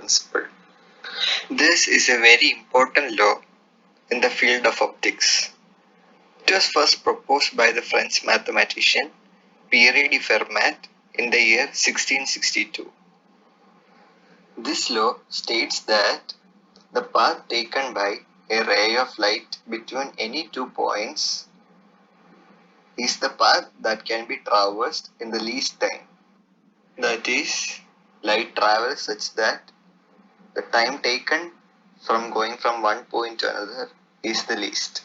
principle. This is a very important law in the field of optics. It was first proposed by the French mathematician Pierre de Fermat in the year 1662. This law states that the path taken by a ray of light between any 2 points is the path that can be traversed in the least time. That is, light travels such that the time taken from going from one point to another is the least.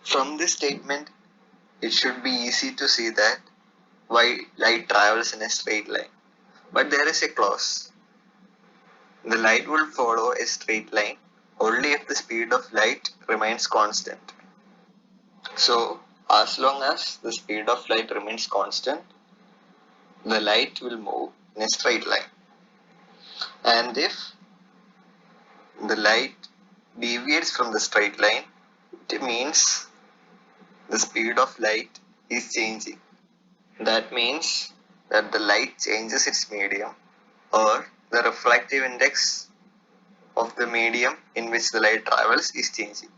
From this statement, it should be easy to see that why light travels in a straight line. But there is a clause. The light will follow a straight line only if the speed of light remains constant. So, as long as the speed of light remains constant, the light will move in a straight line. And if the light deviates from the straight line, it means the speed of light is changing. That means that the light changes its medium, or the refractive index of the medium in which the light travels is changing.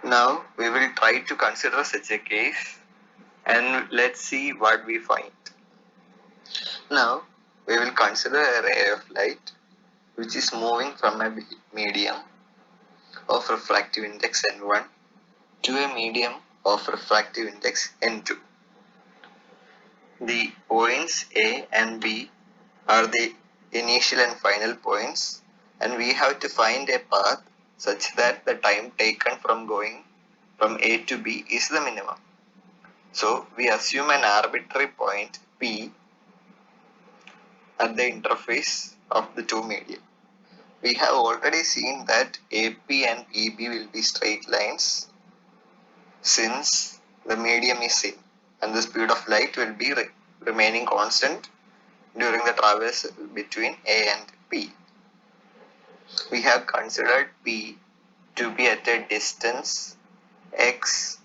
Now we will try to consider such a case and let's see what we find. Now we will consider a ray of light which is moving from a medium of refractive index n1 to a medium of refractive index n2. The points A and B are the initial and final points, and we have to find a path such that the time taken from going from A to B is the minimum. So we assume an arbitrary point P at the interface of the two media. We have already seen that AP and PB will be straight lines since the medium is same and the speed of light will be remaining constant during the traversal between A and P. We have considered P to be at a distance x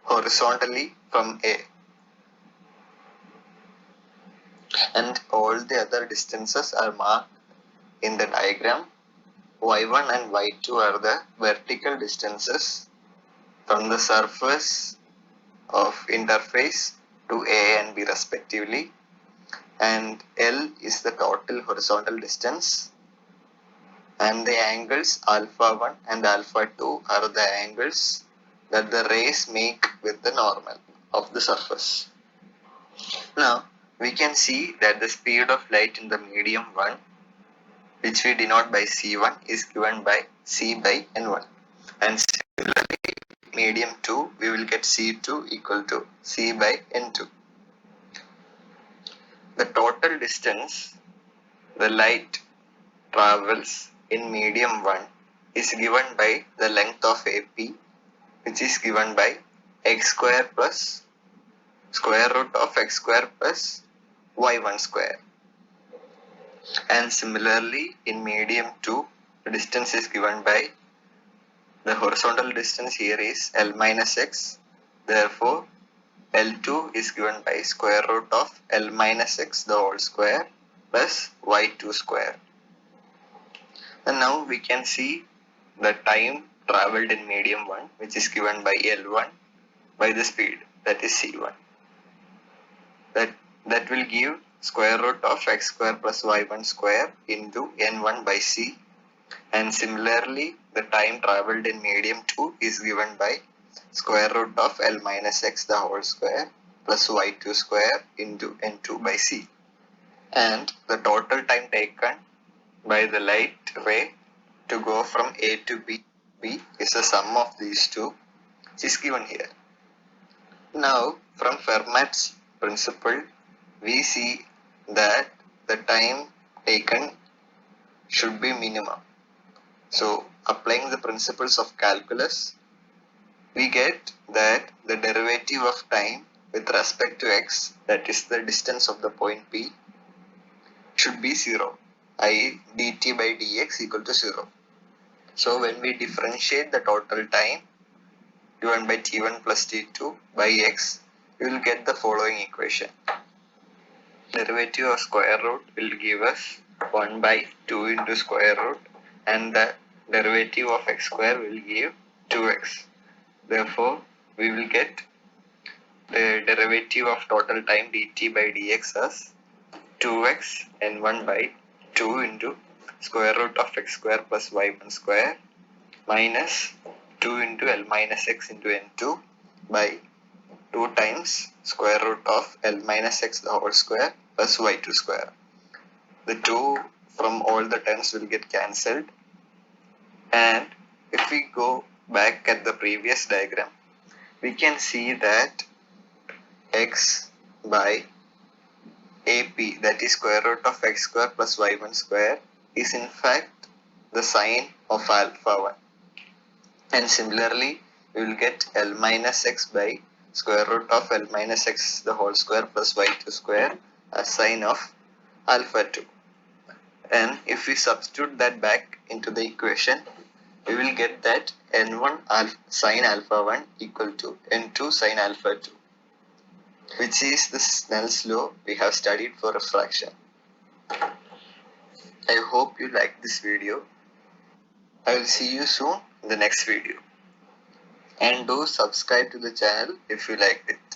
horizontally from A, and all the other distances are marked in the diagram. Y1 and Y2 are the vertical distances from the surface of interface to A and B respectively, and L is the total horizontal distance, and the angles alpha 1 and alpha 2 are the angles that the rays make with the normal of the surface. Now we can see that the speed of light in the medium 1, which we denote by C1, is given by C by N1, and similarly medium 2 we will get C2 equal to C by N2. The total distance the light travels in medium 1 is given by the length of AP, which is given by x square plus square root of x square plus y1 square. And similarly in medium 2 the distance is given by the horizontal distance here is L minus x, therefore L2 is given by square root of L minus x the whole square plus y2 square. And now we can see the time travelled in medium 1, which is given by L1 by the speed, that is C1. That will give square root of x square plus y1 square into n1 by c, and similarly the time travelled in medium 2 is given by square root of L minus x the whole square plus y2 square into n2 by c, and the total time taken by the light ray to go from A to B is the sum of these two, which is given here. Now from Fermat's principle we see that the time taken should be minimum. So applying the principles of calculus, we get that the derivative of time with respect to x, that is the distance of the point P, should be 0, i.e. dt by dx equal to 0. So when we differentiate the total time given by t1 plus t2 by x, we will get the following equation. Derivative of square root will give us 1 by 2 into square root, and the derivative of x square will give 2x. Therefore, we will get the derivative of total time dt by dx as 2x n1 by 2 into square root of x square plus y1 square minus 2 into L minus x into n2 by 2 times square root of L minus x the whole square plus y2 square. The 2 from all the terms will get cancelled, and if we go back at the previous diagram, we can see that x by ap, that is square root of x square plus y1 square, is in fact the sine of alpha 1. And similarly, we will get L minus x by square root of L minus x the whole square plus y2 square as sine of alpha 2. And if we substitute that back into the equation, we will get that n1 sine alpha 1 equal to n2 sine alpha 2, which is the Snell's law we have studied for a fraction. I hope you liked this video. I will see you soon in the next video. And do subscribe to the channel if you liked it.